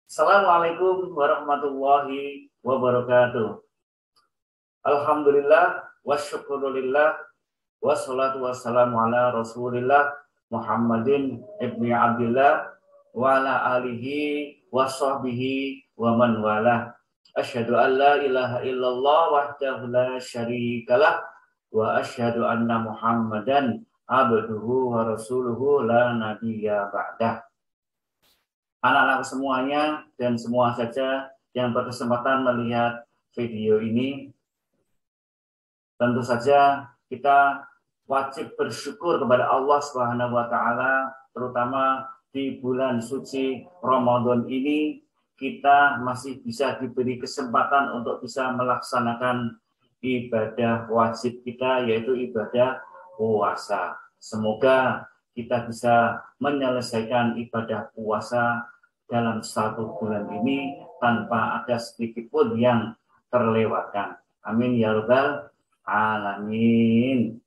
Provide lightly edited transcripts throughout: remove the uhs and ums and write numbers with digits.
Assalamualaikum warahmatullahi wabarakatuh. Alhamdulillah wasyukurillah wassalatu wassalamu ala Rasulillah Muhammadin ibni Abdillah wa ala alihi wa sahbihi wa man walah. Asyhadu an la ilaha illallah wahdahu la syarikalah wa asyhadu anna Muhammadan abduhu wa rasuluhu la nabiyya ba'dah. Anak-anak semuanya dan semua saja yang berkesempatan melihat video ini, tentu saja kita wajib bersyukur kepada Allah Subhanahu wa taala, terutama di bulan suci Ramadan ini kita masih bisa diberi kesempatan untuk bisa melaksanakan ibadah wajib kita, yaitu ibadah puasa. Semoga kita bisa menyelesaikan ibadah puasa dalam satu bulan ini tanpa ada sedikit pun yang terlewatkan. Amin ya rabbal alamin.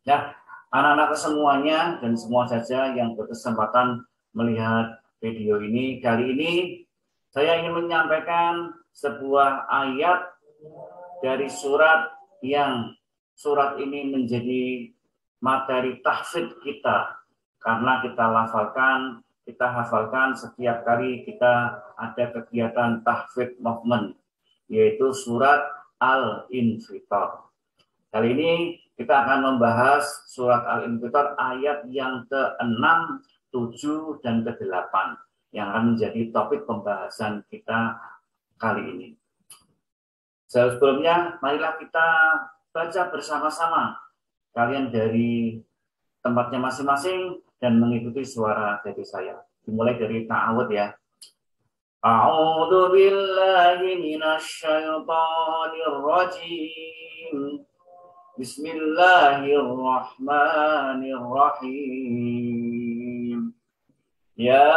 Nah, anak-anak semuanya dan semua saja yang berkesempatan melihat video ini, kali ini saya ingin menyampaikan sebuah ayat dari surat yang surat ini menjadi materi tahfidz kita, karena kita hafalkan setiap kali kita ada kegiatan tahfidz movement, yaitu surat Al-Infitar. Kali ini kita akan membahas surat Al-Infitar ayat yang ke-6, 7, dan ke-8 yang akan menjadi topik pembahasan kita kali ini. Sebelumnya, marilah kita baca bersama-sama, kalian dari tempatnya masing-masing dan mengikuti suara dari saya. Dimulai dari ta'awud ya. A'udzu billahi minasy syaithanir rajim. Bismillahirrahmanirrahim. Ya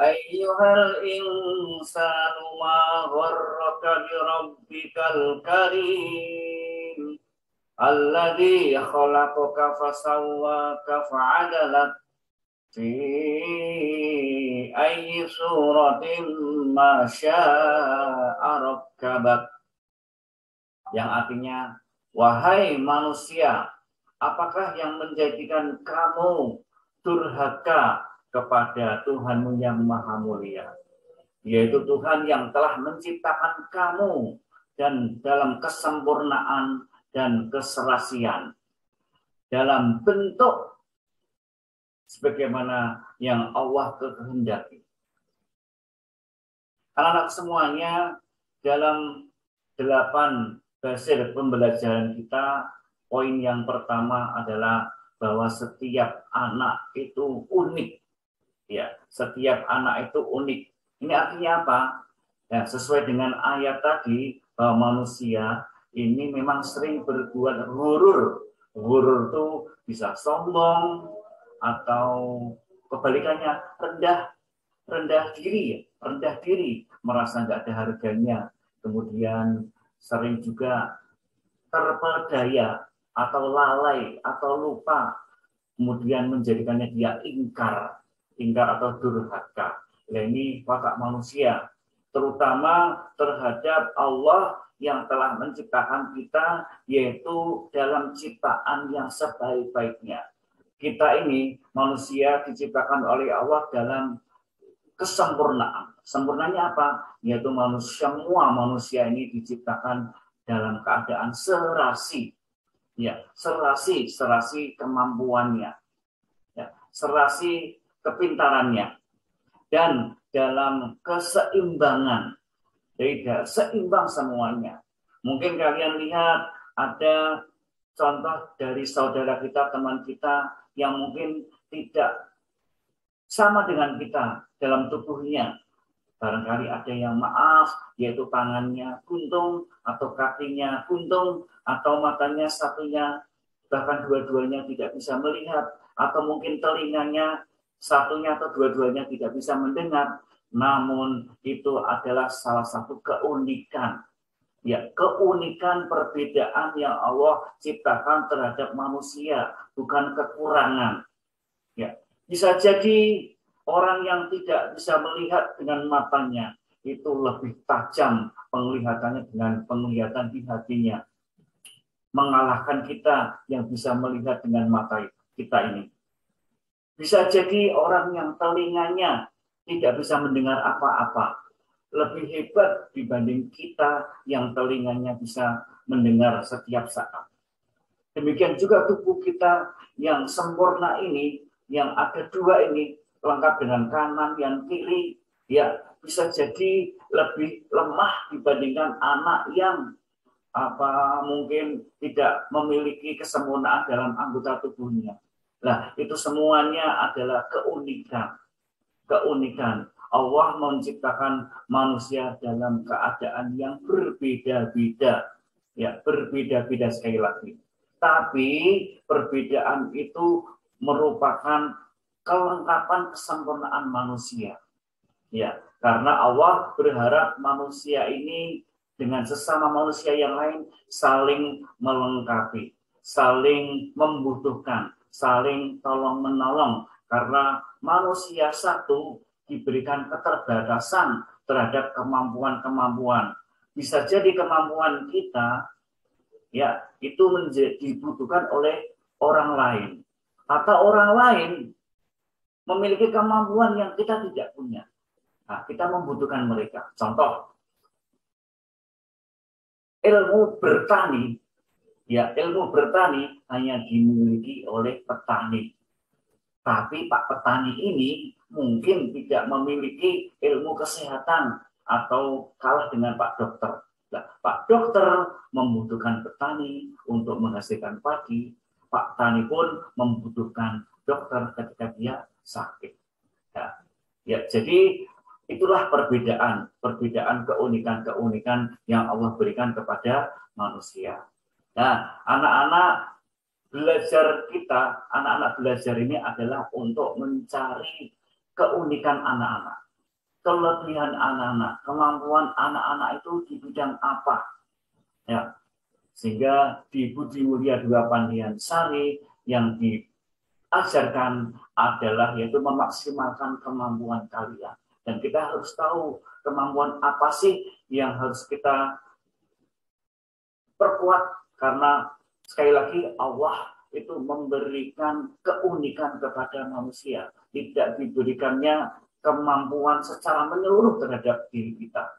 ayyuhal insanu ma gharraka bi rabbikal karim. Alladzi khalaqaka fasawwaka fa'adalak fi ayyi suratin ma syaa rakkabak. Yang artinya, wahai manusia, apakah yang menjadikan kamu durhaka kepada Tuhanmu yang maha mulia, yaitu Tuhan yang telah menciptakan kamu dan dalam kesempurnaan dan keserasian dalam bentuk sebagaimana yang Allah kehendaki. Anak-anak semuanya, dalam 8 hasil pembelajaran kita, poin yang pertama adalah bahwa setiap anak itu unik. Ya, setiap anak itu unik. Ini artinya apa? Ya, sesuai dengan ayat tadi, bahwa manusia ini memang sering berbuat ghurur. Ghurur itu bisa sombong atau kebalikannya rendah diri, merasa nggak ada harganya. Kemudian sering juga terpedaya atau lalai atau lupa, kemudian menjadikannya dia ingkar atau durhaka. Nah, ini watak manusia, terutama terhadap Allah yang telah menciptakan kita, yaitu dalam ciptaan yang sebaik-baiknya. Kita ini manusia diciptakan oleh Allah dalam kesempurnaan. Sempurnanya apa? Yaitu semua manusia ini diciptakan dalam keadaan serasi. Ya, serasi kemampuannya. Ya, serasi kepintarannya. Dan dalam keseimbangan. Jadi seimbang semuanya. Mungkin kalian lihat ada contoh dari saudara kita, teman kita yang mungkin tidak sama dengan kita dalam tubuhnya. Barangkali ada yang maaf, yaitu tangannya kuntung, atau kakinya kuntung, atau matanya satunya, bahkan dua-duanya tidak bisa melihat, atau mungkin telinganya satunya atau dua-duanya tidak bisa mendengar. Namun itu adalah salah satu keunikan. Ya, keunikan perbedaan yang Allah ciptakan terhadap manusia, bukan kekurangan. Ya, bisa jadi Orang yang tidak bisa melihat dengan matanya itu lebih tajam penglihatannya dengan penglihatan di hatinya, mengalahkan kita yang bisa melihat dengan mata kita ini. Bisa jadi orang yang telinganya tidak bisa mendengar apa-apa, lebih hebat dibanding kita yang telinganya bisa mendengar setiap saat. Demikian juga tubuh kita yang sempurna ini, yang ada dua ini, lengkap dengan kanan yang kiri, ya bisa jadi lebih lemah dibandingkan anak yang mungkin tidak memiliki kesempurnaan dalam anggota tubuhnya. Nah, itu semuanya adalah keunikan. Keunikan. Allah menciptakan manusia dalam keadaan yang berbeda-beda. Ya, berbeda-beda sekali lagi. Tapi perbedaan itu merupakan kelengkapan kesempurnaan manusia. Ya, karena Allah berharap manusia ini dengan sesama manusia yang lain saling melengkapi, saling membutuhkan, saling tolong-menolong. Karena manusia satu diberikan keterbatasan terhadap kemampuan-kemampuan. Bisa jadi kemampuan kita ya itu dibutuhkan oleh orang lain. Atau orang lain memiliki kemampuan yang kita tidak punya. Nah, kita membutuhkan mereka. Contoh, ilmu bertani, ya ilmu bertani hanya dimiliki oleh petani. Tapi Pak Petani ini mungkin tidak memiliki ilmu kesehatan atau kalah dengan Pak Dokter. Nah, Pak Dokter membutuhkan petani untuk menghasilkan padi. Pak Tani pun membutuhkan dokter ketika dia sakit. Ya, jadi itulah perbedaan keunikan-keunikan yang Allah berikan kepada manusia. Nah, anak-anak belajar ini adalah untuk mencari keunikan anak-anak, kelebihan anak-anak, kemampuan anak-anak itu di bidang apa. Ya, sehingga di Budi Mulia Dua Pandiansari yang diajarkan adalah yaitu memaksimalkan kemampuan kalian. Dan kita harus tahu kemampuan apa sih yang harus kita perkuat. Karena sekali lagi Allah itu memberikan keunikan kepada manusia. Tidak diberikannya kemampuan secara menyeluruh terhadap diri kita.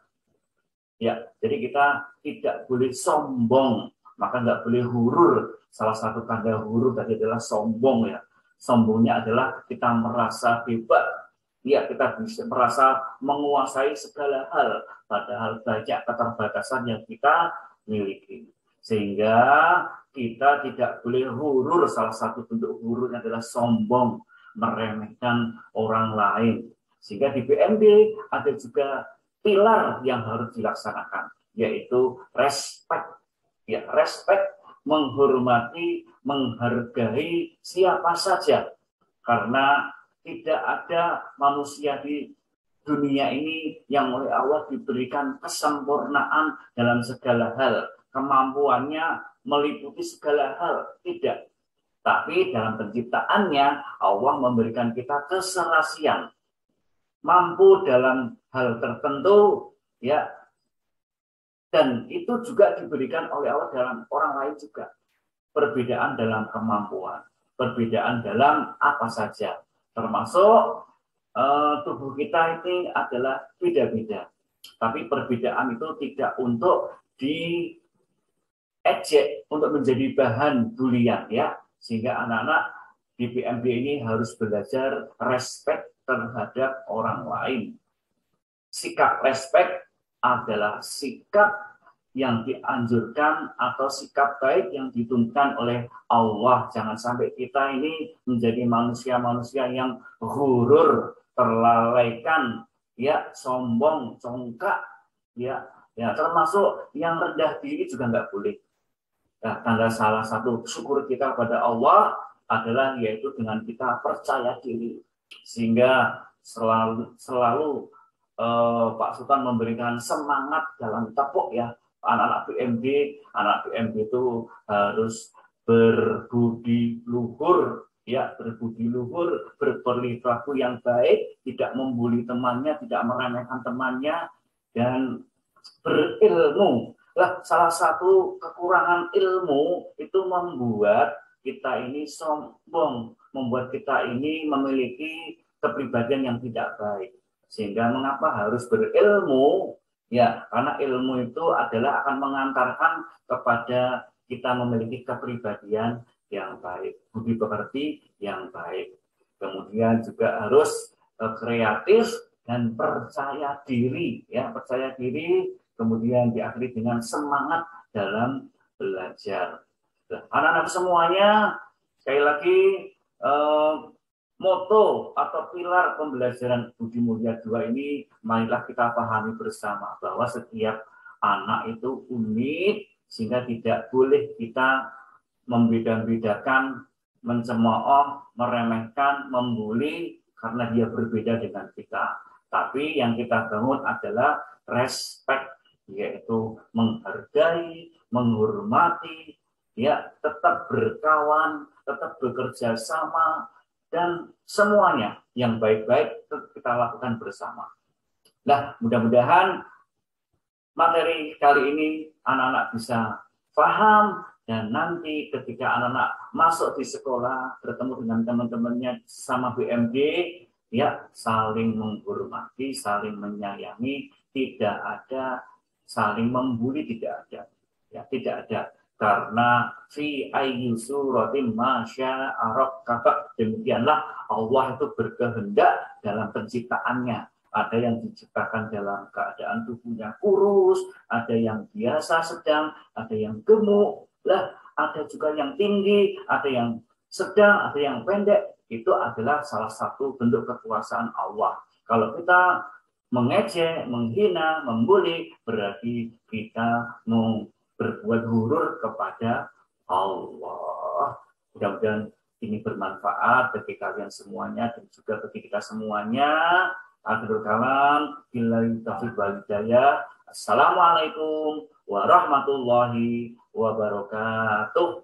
Ya, jadi kita tidak boleh sombong. Maka nggak boleh hurur. Salah satu tanda hurur tadi adalah sombong ya. Sombongnya adalah kita merasa hebat. Ya, kita bisa merasa menguasai segala hal, padahal banyak keterbatasan yang kita miliki. Sehingga kita tidak boleh hurur. Salah satu bentuk hurur adalah sombong, meremehkan orang lain. Sehingga di BMD ada juga pilar yang harus dilaksanakan, yaitu respect. Ya, respect, menghormati, menghargai siapa saja. Karena tidak ada manusia di dunia ini yang oleh Allah diberikan kesempurnaan dalam segala hal. Kemampuannya meliputi segala hal. Tidak. Tapi dalam penciptaannya, Allah memberikan kita keserasian. Mampu dalam hal tertentu, ya. Dan itu juga diberikan oleh Allah dalam orang lain juga. Perbedaan dalam kemampuan. Perbedaan dalam apa saja. Termasuk tubuh kita ini adalah beda-beda. Tapi perbedaan itu tidak untuk diejek, untuk menjadi bahan bulian ya. Sehingga anak-anak di PMB ini harus belajar respect terhadap orang lain. Sikap respect adalah sikap yang dianjurkan atau sikap baik yang dituntutkan oleh Allah. Jangan sampai kita ini menjadi manusia-manusia yang ghurur, terlalaikan, ya, sombong, congkak, ya, termasuk yang rendah diri juga nggak boleh. Nah, tanda salah satu syukur kita pada Allah adalah yaitu dengan kita percaya diri, sehingga selalu Pak Sultan memberikan semangat dalam tepuk ya. Anak-anak PMB itu harus berbudi luhur ya berbudi luhur, berperilaku yang baik, tidak membuli temannya, tidak meremehkan temannya, dan berilmu. Lah, salah satu kekurangan ilmu itu membuat kita ini sombong, membuat kita ini memiliki kepribadian yang tidak baik. Sehingga mengapa harus berilmu? Ya, karena ilmu itu adalah akan mengantarkan kepada kita memiliki kepribadian yang baik, budi pekerti yang baik. Kemudian juga harus kreatif dan percaya diri, ya, percaya diri, kemudian diakhiri dengan semangat dalam belajar. Anak-anak semuanya, sekali lagi, moto atau pilar pembelajaran Budi Mulia 2 ini, marilah kita pahami bersama bahwa setiap anak itu unik, sehingga tidak boleh kita membeda-bedakan, mencemooh, meremehkan, membuli karena dia berbeda dengan kita. Tapi yang kita bangun adalah respect, yaitu menghargai, menghormati, ya, tetap berkawan, tetap bekerja sama, dan semuanya yang baik-baik kita lakukan bersama. Nah, mudah-mudahan materi kali ini anak-anak bisa paham, dan nanti ketika anak-anak masuk di sekolah, bertemu dengan teman-temannya sama BMD, ya, saling menghormati, saling menyayangi, tidak ada saling membuli, tidak ada. Ya, tidak ada. Karena fi ayyi suratin masya arakkaka, demikianlah Allah itu berkehendak dalam penciptaannya. Ada yang diciptakan dalam keadaan tubuhnya kurus, ada yang biasa sedang, ada yang gemuk, lah ada juga yang tinggi, ada yang sedang, ada yang pendek. Itu adalah salah satu bentuk kekuasaan Allah. Kalau kita mengejek, menghina, membuli, berarti kita mau berbuat hurur kepada Allah. Mudah-mudahan ini bermanfaat bagi kalian semuanya dan juga bagi kita semuanya. Akhirul kalam, billahi taufiq wal hidayah. Assalamualaikum warahmatullahi wabarakatuh.